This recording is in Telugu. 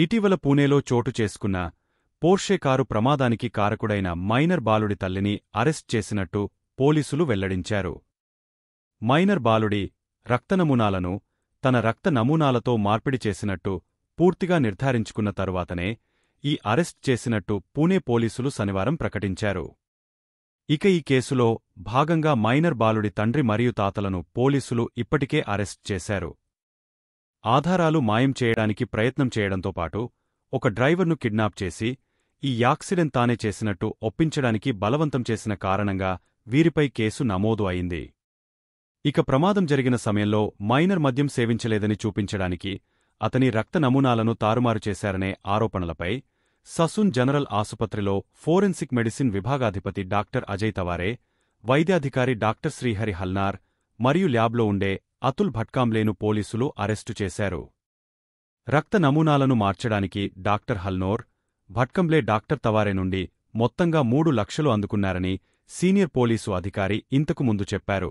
ఇటీవల పూణేలో చోటు చేసుకున్న పోర్షే కారు ప్రమాదానికి కారకుడైన మైనర్ బాలుడి తల్లిని అరెస్ట్ చేసినట్టు పోలీసులు వెల్లడించారు. మైనర్ బాలుడి రక్త నమూనాలను తన రక్త నమూనాలతో మార్పిడి చేసినట్టు పూర్తిగా నిర్ధారించుకున్న తరువాతనే ఈ అరెస్ట్ చేసినట్టు పూణే పోలీసులు శనివారం ప్రకటించారు. ఇక ఈ కేసులో భాగంగా మైనర్ బాలుడి తండ్రి మరియు తాతలను పోలీసులు ఇప్పటికే అరెస్ట్ చేశారు. ఆధారాలు మాయం చేయడానికి ప్రయత్నం చేయడంతో పాటు ఒక డ్రైవర్ను కిడ్నాప్ చేసి ఈ యాక్సిడెంట్ తానే చేసినట్టు ఒప్పించడానికి బలవంతం చేసిన కారణంగా వీరిపై కేసు నమోదు అయింది. ఇక ప్రమాదం జరిగిన సమయంలో మైనర్ మద్యం సేవించలేదని చూపించడానికి అతని రక్త నమూనాలను తారుమారు చేశారనే ఆరోపణలపై ససూన్ జనరల్ ఆసుపత్రిలో ఫోరెన్సిక్ మెడిసిన్ విభాగాధిపతి డాక్టర్ అజయ్ తవారే, వైద్యాధికారి డాక్టర్ శ్రీహరి హల్నార్ మరియు ల్యాబ్లో ఉండే అతుల్ భట్కాంబ్లేను పోలీసులు అరెస్టు చేశారు. రక్త నమూనాలను మార్చడానికి డాక్టర్ హల్నోర్, భట్కంబ్లే డాక్టర్ తవారే నుండి మొత్తంగా 3 లక్షలు అందుకున్నారని సీనియర్ పోలీసు అధికారి ఇంతకు ముందు చెప్పారు.